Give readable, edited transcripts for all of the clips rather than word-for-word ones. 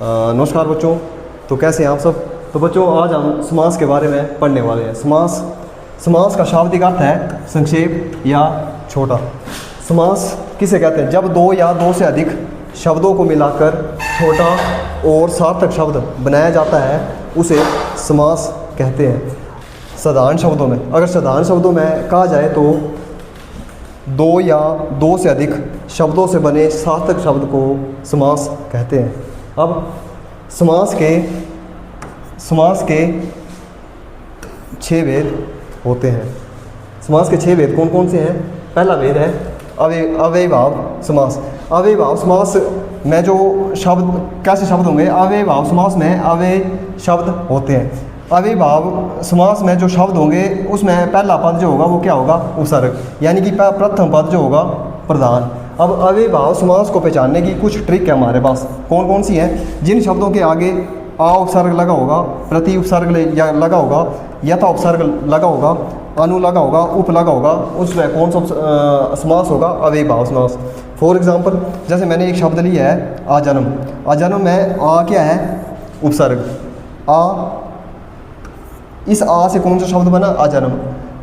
नमस्कार बच्चों। तो कैसे हैं आप सब। तो बच्चों आज हम समास के बारे में पढ़ने वाले हैं। समास का शाब्दिक अर्थ है संक्षेप या छोटा। समास किसे कहते हैं? जब दो या दो से अधिक शब्दों को मिलाकर छोटा और सार्थक शब्द बनाया जाता है उसे समास कहते हैं। साधारण शब्दों में, अगर साधारण शब्दों में कहा जाए तो दो या दो से अधिक शब्दों से बने सार्थक शब्द को समास कहते हैं। अब समास के 6 भेद होते हैं। समास के 6 भेद कौन कौन से हैं? पहला भेद है अव्ययीभाव समास। अव्ययीभाव समास में जो शब्द कैसे शब्द होंगे? अव्ययीभाव समास में अव्यय शब्द होते हैं। अव्ययीभाव समास में जो शब्द होंगे उसमें पहला पद जो होगा वो क्या होगा? उपसर्ग, यानी कि प्रथम पद जो होगा प्रधान। अब अव्ययीभाव समास को पहचानने की कुछ ट्रिक है हमारे पास। कौन कौन सी हैं? जिन शब्दों के आगे आ उपसर्ग लगा होगा, प्रति उपसर्ग लगा होगा, यथा उपसर्ग लगा होगा, अनु लगा होगा, उप लगा होगा, उसमें कौन सा समास होगा? अव्ययीभाव समास। फॉर एग्जाम्पल जैसे मैंने एक शब्द लिया है आजन्म। आजन्म में आ क्या है? उपसर्ग। आ, इस आ से कौन सा शब्द बना? आजन्म।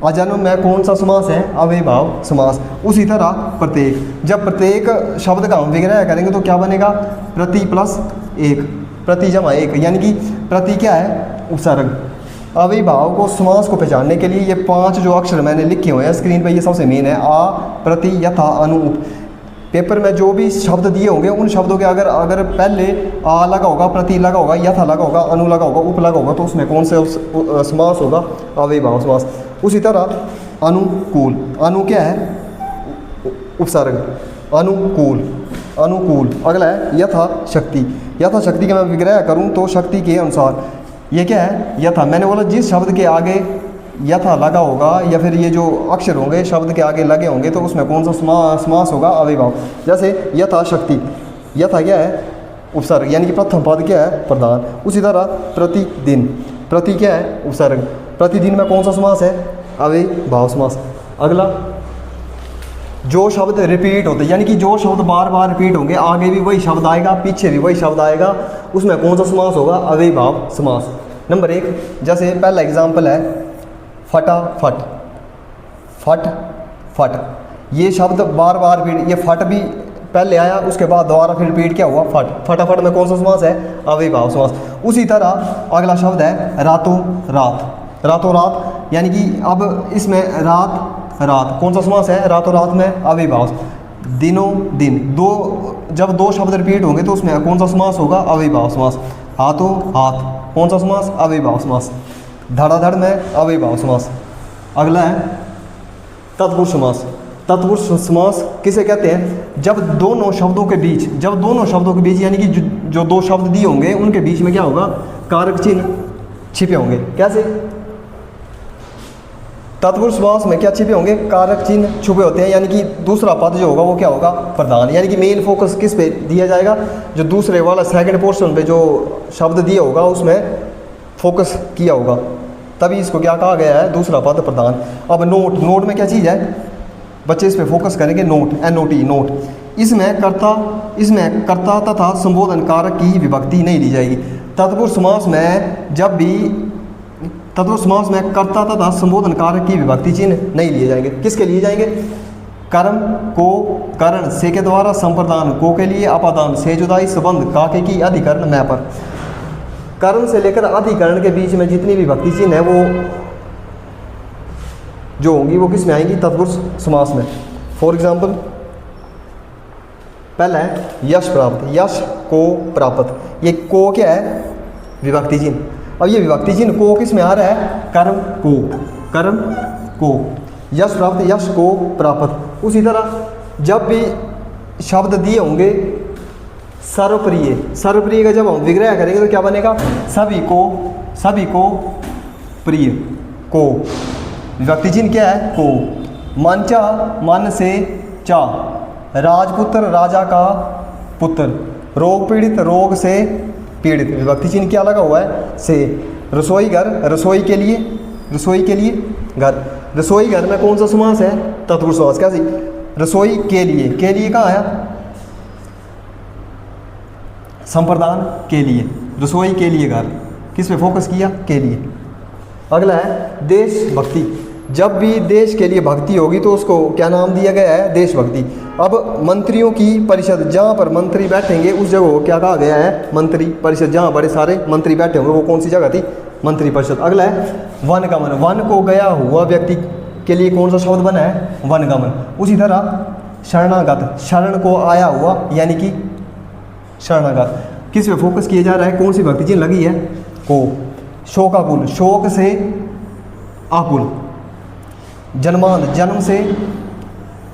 आजन्म में कौन सा समास है? अव्ययीभाव समास। उसी तरह प्रत्येक, जब प्रत्येक शब्द का हम विग्रह करेंगे तो क्या बनेगा? प्रति प्लस एक, प्रति जमा एक, यानी कि प्रति क्या है? उपसर्ग। अव्ययीभाव को समास को पहचानने के लिए ये 5 जो अक्षर मैंने लिखे हुए हैं स्क्रीन पर, ये सबसे मेन है। आ, प्रति, यथा, अनु, उप। पेपर में जो भी शब्द दिए होंगे उन शब्दों के अगर पहले आ लगा होगा, प्रति लगा होगा, यथा लगा होगा, अनु लगा होगा, उप लगा होगा, तो उसमें कौन से समास होगा? अव्ययीभाव समास। उसी तरह अनुकूल, अनु क्या है? उपसर्ग। अनुकूल, अनुकूल। अगला है यथा शक्ति। यथा शक्ति का मैं विग्रह करूं तो शक्ति के अनुसार, ये क्या है? यथा। मैंने बोला जिस शब्द के आगे यथा लगा होगा या फिर ये जो अक्षर होंगे शब्द के आगे लगे होंगे तो उसमें कौन सा समास होगा? अव्ययीभाव। जैसे यथा शक्ति, यथा क्या है? उपसर्ग, यानी कि प्रथम पद क्या है? प्रधान। उसी तरह प्रतिदिन, प्रति क्या है? उपसर्ग। प्रतिदिन में कौन सा समास है? अव्ययीभाव समास। अगला जो शब्द रिपीट होते, यानी कि जो शब्द बार बार रिपीट होंगे, आगे भी वही शब्द आएगा पीछे भी वही शब्द आएगा, उसमें कौन सा समास होगा? अव्ययीभाव समास। नंबर 1, जैसे पहला एग्जाम्पल है फटाफट। फट फट, ये शब्द बार बार रिपीट, ये फट भी पहले आया उसके बाद दोबारा फिर रिपीट क्या हुआ? फट। फटाफट में कौन सा समास है? अव्ययीभाव समास। उसी तरह अगला शब्द है रातों रात। रातों रात, यानी कि अब इसमें रात रात, कौन सा समास है? रातों रात में अव्ययीभाव। दिनों दिन, जब दो शब्द रिपीट होंगे तो उसमें कौन सा समास होगा? अव्ययीभाव समास। हाथों हाथ, कौन सा समास? अव्ययीभाव समास। धड़ाधड़ में अव्ययीभाव समास। अगला है तत्पुरुष समास। तत्पुरुष समास किसे कहते हैं? जब दोनों शब्दों के बीच यानी कि जो दो शब्द दिए होंगे उनके बीच में क्या होगा? कारक चिन्ह छिपे होंगे। कैसे? तत्पुरुष समास में क्या छिपे होंगे? कारक चिन्ह छुपे होते हैं, यानी कि दूसरा पद जो होगा वो क्या होगा? प्रधान। यानी कि मेन फोकस किस पे दिया जाएगा? जो दूसरे वाला सेकंड पोर्शन पे जो शब्द दिया होगा उसमें फोकस किया होगा, तभी इसको क्या कहा गया है? दूसरा पद प्रधान। अब नोट, नोट में क्या चीज़ है? बच्चे इस पे फोकस करेंगे। Note, NOT, note. इसमें कर्ता तथा संबोधन कारक की विभक्ति नहीं ली जाएगी। तत्पुरुष समास में कर्ता तथा संबोधन कारक की विभक्ति चिन्ह नहीं लिए जाएंगे। किसके लिए जाएंगे? कर्म को करण से के द्वारा संप्रदान, को के लिए अपादान, से जुदाई संबंध, काके की अधिकरण, मैं पर। कर्म से लेकर अधिकरण के बीच में जितनी भी विभक्ति चिन्ह है वो जो होंगी वो किस में आएंगी? तत्पुरुष समास में। फॉर एग्जाम्पल पहला है यश प्राप्त। यश को प्राप्त, ये को क्या है? विभक्ति चिन्ह। अब ये विभक्ति चिन्ह को किस में आ रहा है? कर्म को, कर्म को। यश प्राप्त, यश को प्राप्त। उसी तरह जब भी शब्द दिए होंगे सर्वप्रिय, सर्वप्रिय का जब हम विग्रह करेंगे तो क्या बनेगा? सभी को प्रिय, को। विभक्ति चिन्ह क्या है? को। मनचा, मन से चा। राजपुत्र, राजा का पुत्र। रोग पीड़ित, रोग से पीड़ित। विभक्ति चिन्ह क्या लगा हुआ है? से। रसोई घर, रसोई के लिए घर। रसोई घर में कौन सा समास है? तत्पुरुष समास। कैसे? रसोई के लिए कहाँ आया? संप्रदान के लिए, रसोई के लिए घर, किस पे फोकस किया, के लिए। अगला है देशभक्ति, जब भी देश के लिए भक्ति होगी तो उसको क्या नाम दिया गया है, देशभक्ति। अब मंत्रियों की परिषद, जहाँ पर मंत्री बैठेंगे उस जगह को क्या कहा गया है, मंत्री परिषद। जहाँ बड़े सारे मंत्री बैठे होंगे वो कौन सी जगह थी, मंत्री परिषद। अगला है वनगमन, वन को गया हुआ व्यक्ति के लिए कौन सा शब्द बना है, वनगमन। उसी तरह शरणागत, शरण को आया हुआ यानी कि शरणागत। किस पे फोकस किया जा रहा है, कौन सी भक्ति चिन्ह लगी है, को। शोकाकुल, शोक से आकुल। जन्मांध, जन्म से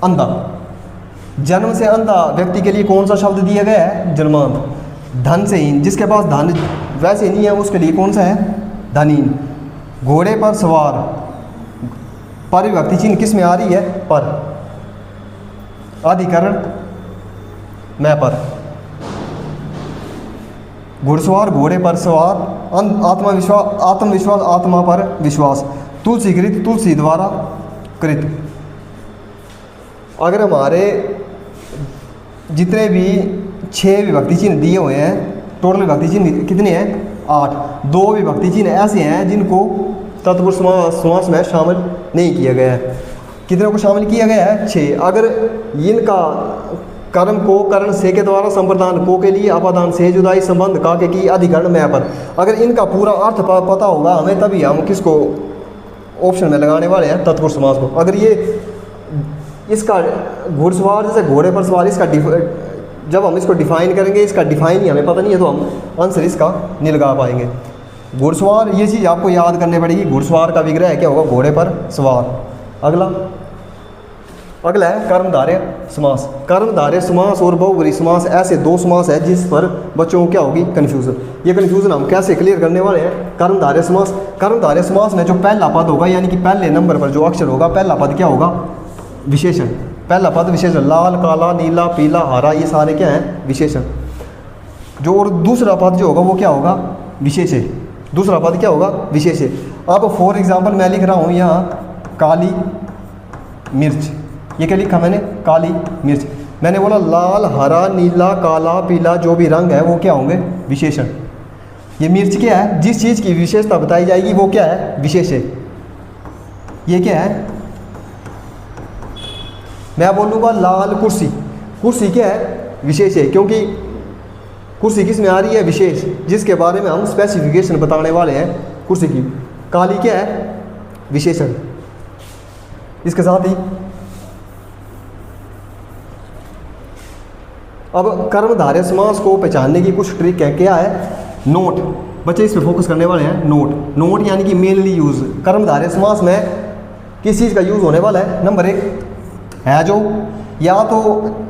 अंधा, जन्म से अंधा व्यक्ति के लिए कौन सा शब्द दिया गया है, जन्मांध। धन से हीन, जिसके पास धन वैसे नहीं है उसके लिए कौन सा है, धनहीन। घोड़े पर सवार, पर विभक्ति चिन्ह किस में आ रही है, पर। अधिकरण मैं पर। घुड़सवार, घोड़े पर सवार। आत्मविश्वास, आत्मविश्वास, आत्मा पर विश्वास। तुलसी कृत, तुलसी द्वारा कृत। अगर हमारे जितने भी 6 विभक्ति चिन्ह दिए हुए हैं, टोटल विभक्ति चिन्ह कितने हैं, 8। 2 विभक्ति चिन्ह ऐसे हैं जिनको तत्पुरुष समास में शामिल नहीं किया गया है। कितने को शामिल किया गया है, 6। अगर इनका कर्म को करण से के द्वारा, संप्रदान को के लिए, अपादान से जुदाई, संबंध का के की, अधिकरण मैं पर, अगर इनका पूरा अर्थ पता होगा हमें तभी हम किसको ऑप्शन में लगाने वाले हैं, तत्पुरुष समास को। अगर ये इसका घुड़सवार जैसे घोड़े पर सवार, इसका जब हम इसको डिफाइन करेंगे, इसका डिफाइन ही हमें पता नहीं है तो हम आंसर इसका नहीं लगा पाएंगे। घुड़सवार, ये चीज़ आपको याद करनी पड़ेगी, घुड़सवार का विग्रह क्या होगा, घोड़े पर सवार। अगला है कर्मधारय समास। कर्मधारय समास और बहुब्रीहि समास ऐसे 2 समास है जिस पर बच्चों को क्या होगी, कन्फ्यूज़न। ये कन्फ्यूज़न हम कैसे क्लियर करने वाले हैं, कर्मधारय समास। कर्मधारय समास में जो पहला पद होगा यानी कि पहले नंबर पर जो अक्षर होगा, पहला पद क्या होगा, विशेषण। पहला पद विशेषण, लाल, काला, नीला, पीला, हरा, ये सारे क्या हैं, विशेषण। जो और दूसरा पद जो होगा वो क्या होगा, विशेष्य। दूसरा पद क्या होगा, विशेष्य। अब फॉर एग्जाम्पल मैं लिख रहा हूँ यहाँ काली मिर्च, ये क्या लिखा मैंने, काली मिर्च। मैंने बोला लाल, हरा, नीला, काला, पीला, जो भी रंग है वो क्या होंगे, विशेषण। ये मिर्च क्या है, जिस चीज़ की विशेषता बताई जाएगी वो क्या है, विशेष्य। ये क्या है, मैं बोलूँगा लाल कुर्सी, कुर्सी क्या है, विशेष है, क्योंकि कुर्सी किस में आ रही है, विशेष, जिसके बारे में हम स्पेसिफिकेशन बताने वाले हैं कुर्सी की। काली क्या है, विशेषण। इसके साथ ही अब कर्मधारय समास को पहचानने की कुछ ट्रिक है, क्या है, नोट। बच्चे इस पे फोकस करने वाले हैं, नोट। नोट यानी कि मेनली यूज़। कर्मधारय समास में किस चीज़ का यूज़ होने वाला है, नंबर 1 है जो, या तो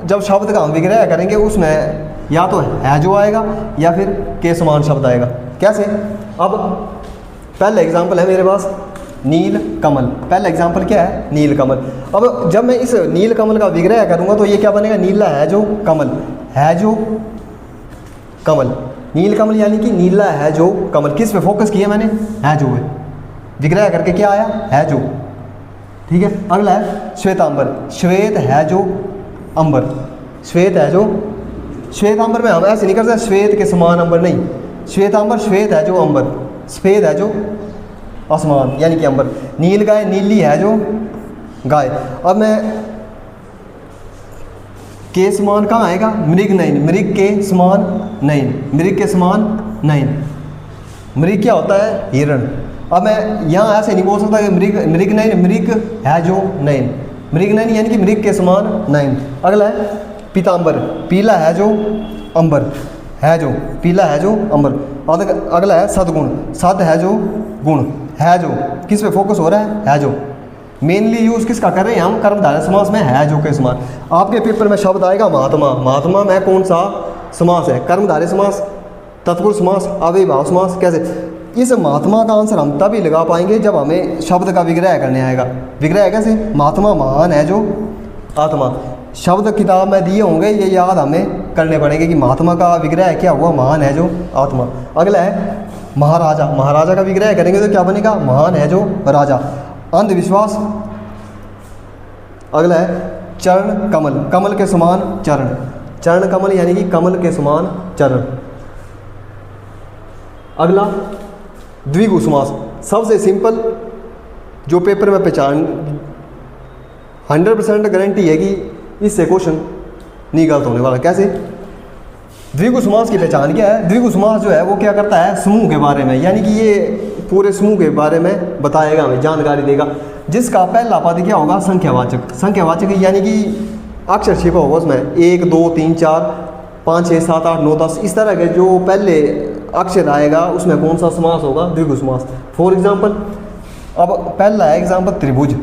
जब शब्द का हम विग्रह करेंगे उसमें या तो है जो आएगा या फिर के समान शब्द आएगा। कैसे, अब पहला एग्जाम्पल है मेरे पास नील कमल। पहला एग्जाम्पल क्या है, नील कमल। अब जब मैं इस नील कमल का विग्रह करूँगा तो ये क्या बनेगा, नीला है जो कमल, है जो कमल। नील कमल यानी कि नीला है जो कमल। किस पे फोकस किया मैंने, है जो है, विग्रह करके क्या आया, है जो। ठीक है, अगला है श्वेतांबर। श्वेत है जो अंबर, श्वेत है जो, श्वेतांबर में हम ऐसे नहीं कर सकते श्वेत के समान अंबर नहीं, श्वेतांबर श्वेत है जो अंबर, सफेद है जो आसमान यानी कि अंबर। नील गाय, नीली है जो गाय। अब मैं के समान कहाँ आएगा, मृग नयन, मृग के समान नयन, मृग के समान नयन। मृग क्या होता है, हिरण। अब मैं यहाँ ऐसे नहीं बोल सकता कि मृग नयन, मृग है जो नयन, मृग नयन यानी कि मृग के समान नयन। अगला है पीतांबर, पीला है जो अंबर, है जो, पीला है जो अंबर। अगला है सदगुण, सद है जो गुण, है जो। किस पे फोकस हो रहा है जो। मेनली यूज किसका कर रहे हैं हम, कर्मधारय समास में है जो के समान। आपके पेपर में शब्द आएगा महात्मा, महात्मा में कौन सा समास है, कर्मधारय समास, तत्पुरुष समास, अव्ययीभाव समास। कैसे, इस महात्मा का आंसर हम तभी लगा पाएंगे जब हमें शब्द का विग्रह करने आएगा। विग्रह कैसे, महात्मा महान है जो आत्मा। शब्द किताब में दिए होंगे, ये याद हमें करने पड़ेंगे कि महात्मा का विग्रह क्या हुआ, महान है जो आत्मा। अगला है महाराजा, महाराजा का विग्रह करेंगे तो क्या बनेगा, महान है जो राजा। अंधविश्वास। अगला है चरण कमल, कमल के समान चरण, चरण कमल यानी कि कमल के समान चरण। अगला द्विगु समास, सबसे सिंपल जो पेपर में पहचान 100% गारंटी है कि इससे क्वेश्चन नहीं गलत होने वाला। कैसे? द्विगु समास की पहचान क्या है? द्विगु समास जो है वो क्या करता है, समूह के बारे में, यानी कि ये पूरे समूह के बारे में बताएगा, हमें जानकारी देगा, जिसका पहला पद क्या होगा, संख्यावाचक। संख्यावाचक यानी कि अक्षर छिपा होगा उसमें, 1 2 3 4 5 6 7 8 9 10 इस तरह के जो पहले अक्षर आएगा उसमें कौन सा समास होगा, द्विगु समास। फॉर एग्जाम्पल, अब पहला है एग्जाम्पल त्रिभुज।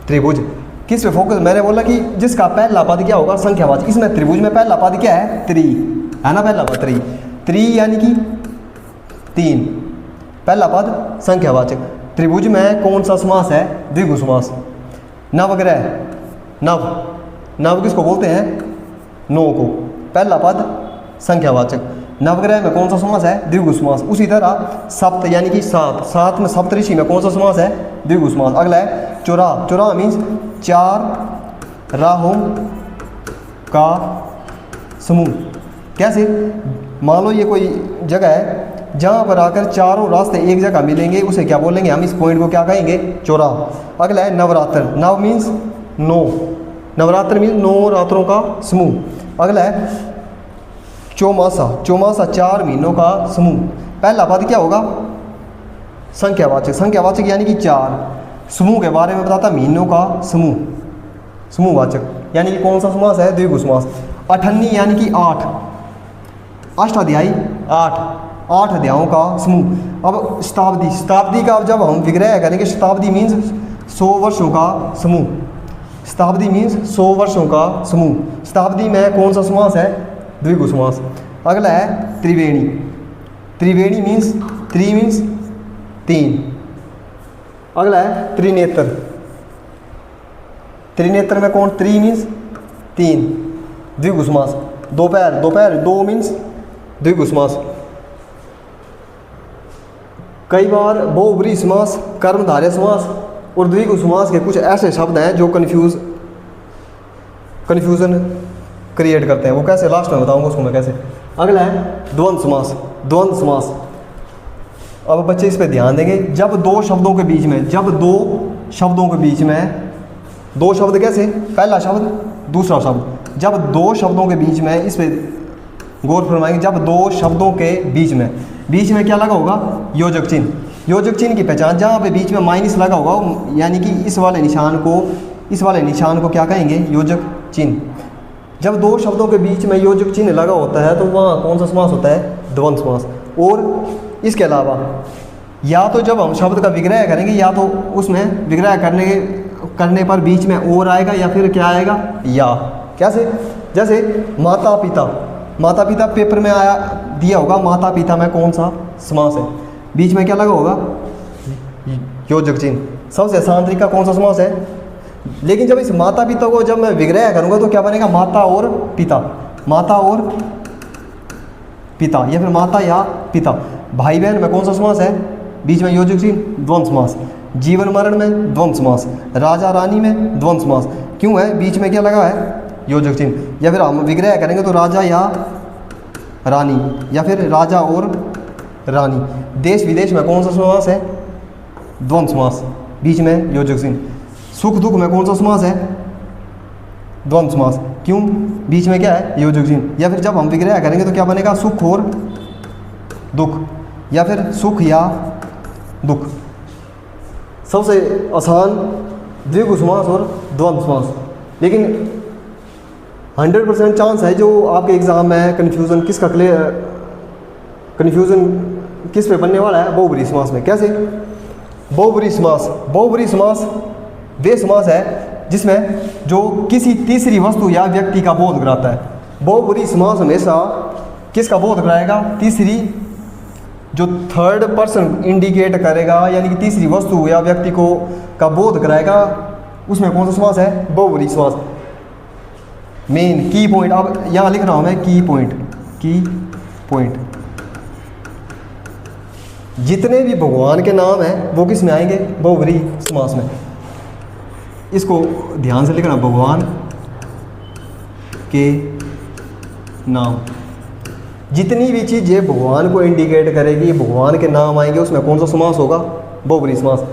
त्रिभुज किस पे फोकस, मैंने बोला कि जिसका पहला पद क्या होगा, संख्यावाचक। इसमें त्रिभुज में पहला पद क्या है, त्रि है ना, पहला पद त्रि। त्रि यानी कि 3, पहला पद संख्यावाचक। त्रिभुज में कौन सा समास है, द्विगु समास। नवग्रह, नव नव किसको बोलते हैं, 9 को, पहला पद संख्यावाचक। नवग्रह में कौन सा समास है, द्विगु समास। उसी तरह सप्त यानी कि 7, 7 में सप्तऋषि में कौन सा समास है, द्विगु समास। अगला है चौराह। चौराह मीन्स 4 राहों का समूह। कैसे? मान लो ये कोई जगह है जहाँ पर आकर चारों रास्ते एक जगह मिलेंगे, उसे क्या बोलेंगे हम, इस पॉइंट को क्या कहेंगे, चौराह। अगला है नवरात्र। नव मीन्स 9, नवरात्र मीन्स 9 रात्रों का समूह। अगला है चौमासा। चौमासा 4 महीनों का समूह। पहला पद क्या होगा, संख्यावाचक। संख्यावाचक यानी कि 4, समूह के बारे में बताता, महीनों का समूह, समूहवाचक, यानी कि कौन सा समास है, द्विगु समास। अठन्नी यानी कि 8, अष्टाध्यायी 8 अध्यायों का समूह। अब शताब्दी, शताब्दी का जब हम विग्रह करेंगे, शताब्दी मीन्स 100 वर्षों का समूह। शताब्दी मीन्स 100 वर्षों का समूह। शताब्दी में कौन सा समास है, द्विगु समास। अगला है त्रिवेणी। त्रिवेणी मीन्स 3 मीन्स 3। अगला है त्रिनेत्र। त्रिनेत्र में कौन, 3 मीन्स 3, द्विगु समास। दोपहर, दोपहर 2 मीन्स द्विगु समास। कई बार बहुब्रीहि समास, कर्मधारय समास और द्विगु समास के कुछ ऐसे शब्द हैं जो कन्फ्यूजन क्रिएट करते हैं। वो कैसे, लास्ट में बताऊंगा उसको मैं कैसे। अगला है द्वंद्व समास। द्वंद्व समास, अब बच्चे इस पे ध्यान देंगे। जब दो शब्दों के बीच में, जब दो शब्दों के बीच में, दो शब्द कैसे, पहला शब्द दूसरा शब्द, जब दो शब्दों के बीच में, इस पे गौर फरमाएंगे। जब दो शब्दों के बीच में क्या लगा होगा, योजक चिन्ह। योजक चिन्ह की पहचान, जहाँ पे बीच में माइनस लगा होगा, यानी कि इस वाले निशान को क्या कहेंगे, योजक चिन्ह। जब दो शब्दों के बीच में योजक चिन्ह लगा होता है तो वहाँ कौन सा समास होता है, द्वंद्व समास। और इसके अलावा या तो जब हम शब्द का विग्रह करेंगे, या तो उसमें विग्रह करने पर बीच में और आएगा, या फिर क्या आएगा, या। कैसे? जैसे माता पिता। माता पिता पेपर में आया दिया होगा, माता पिता में कौन सा समास है, बीच में क्या लगा होगा, योजक चिन्ह। सबसे आसान तरीका कौन सा समास है। लेकिन जब इस माता पिता को जब मैं विग्रह करूँगा तो क्या बनेगा, माता और पिता, माता और पिता, या फिर माता या पिता। भाई बहन में कौन सा समास है, बीच में योजक चिन्ह, द्वंद्व समास। जीवन मरण में द्वंद्व समास। राजा रानी में द्वंद्व समास। क्यों है, बीच में क्या लगा है, योजक चिन्ह। या फिर हम विग्रह करेंगे तो राजा या रानी, या फिर राजा और रानी। देश विदेश में कौन सा समास है, द्वंद्व समास, बीच में योजक चिन्ह। सुख दुख में कौन सा समास है, द्वंद्व समास। क्यों, बीच में क्या है, योजक चिन्ह। या फिर जब हम विग्रह करेंगे तो क्या बनेगा, सुख और दुख, या फिर सुख या दुख। सबसे आसान द्विगु समास और द्वंद्व समास। लेकिन 100% चांस है जो आपके एग्ज़ाम में कन्फ्यूज़न किस पे बनने वाला है, बहुब्रीहि समास में। कैसे, बहुब्रीहि समास। बहुब्रीहि समास वे समास है जिसमें जो किसी तीसरी वस्तु या व्यक्ति का बोध कराता है। बहुब्रीहि समास हमेशा किसका बोध कराएगा, तीसरी, जो थर्ड पर्सन इंडिकेट करेगा, यानी कि तीसरी वस्तु या व्यक्ति को का बोध कराएगा, उसमें कौन सा समास है, बहुब्रीहि समास। मेन की पॉइंट, अब यहाँ लिख रहा हूँ मैं की पॉइंट। जितने भी भगवान के नाम हैं वो किस में आएंगे, बहुब्रीहि समास में। इसको ध्यान से लिखना, भगवान के नाम। जितनी भी चीज़ें भगवान को इंडिकेट करेगी, भगवान के नाम आएंगे, उसमें कौन सा समास होगा? बहुब्रीहि समास।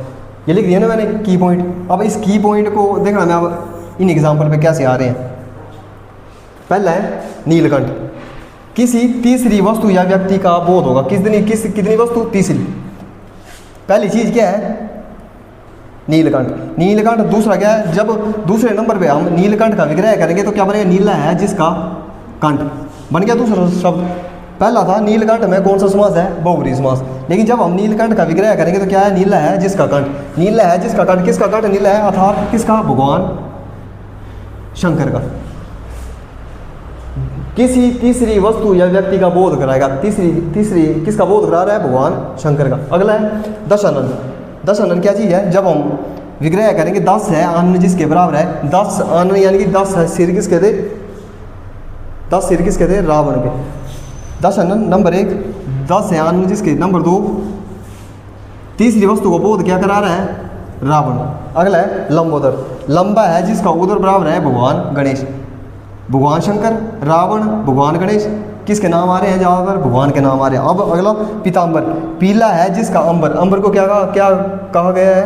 ये लिख दिया ना मैंने की पॉइंट। अब इस की पॉइंट को देखना मैं अब इन एग्जाम्पल पे कैसे आ रहे हैं। पहला है नीलकंठ। किसी तीसरी वस्तु या व्यक्ति का बोध होगा। कितनी वस्तु? तीसरी। पहली चीज़ क्या है? नीलकंठ। नीलकंठ। दूसरा क्या है? जब दूसरे नंबर पे हम नीलकंठ का विग्रह करेंगे तो क्या बनेगा? नीला है जिसका कंठ, बन गया दूसरा शब्द। पहला था नीलकंठ में कौन सा समास है? बहुब्रीहि समास। लेकिन जब हम नीलकंठ का विग्रह करेंगे तो क्या है? नीला है जिसका कंठ। नीला है जिसका कंठ, किसका कंठ नीला है? अर्थात किसका? भगवान शंकर का। किसी तीसरी वस्तु या व्यक्ति का बोध कराएगा। तीसरी किसका बोध करा रहा है? भगवान शंकर का। अगला है दशानन। दशानन क्या चीज़ है? जब हम विग्रह करेंगे 10 है आनन जिसके बराबर है। 10 आनन यानी कि 10 है सिर किसके थे? 10 सिर किसके थे? रावण के। दशानन नंबर 1। 10 है आनन जिसके। नंबर 2 तीसरी वस्तु को बोध क्या करा रहा है? रावण। अगला है लंबोदर। लंबा है जिसका उदर बराबर है भगवान गणेश। भगवान शंकर, रावण, भगवान गणेश, किसके नाम आ रहे हैं ज़्यादातर? भगवान के नाम आ रहे हैं। अब अगला पीताम्बर। पीला है जिसका अंबर। अंबर को क्या कहा गया है?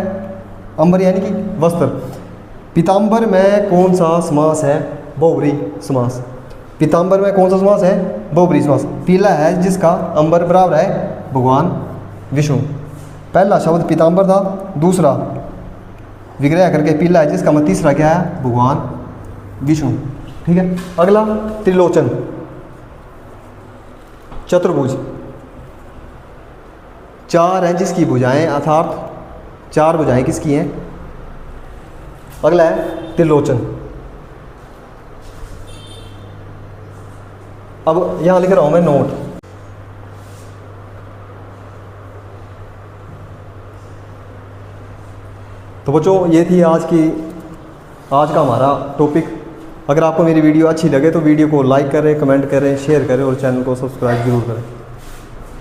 अंबर यानी कि वस्त्र। पीताम्बर में कौन सा समास है? बहुब्रीहि समास। पीताम्बर में कौन सा समास है? बहुब्रीहि समास। पीला है जिसका अंबर बराबर है भगवान विष्णु। पहला शब्द पीताम्बर था, दूसरा विग्रह करके पीला है जिसका मतलब तीसरा क्या है? भगवान विष्णु। ठीक है। अगला त्रिलोचन, चतुर्भुज। 4 हैं जिसकी भुजाएं, अर्थात 4 भुजाएं किसकी हैं? अगला है त्रिलोचन। अब यहां लिख रहा हूं मैं नोट। तो बच्चों ये थी आज का हमारा टॉपिक। अगर आपको मेरी वीडियो अच्छी लगे तो वीडियो को लाइक करें, कमेंट करें, शेयर करें और चैनल को सब्सक्राइब जरूर करें।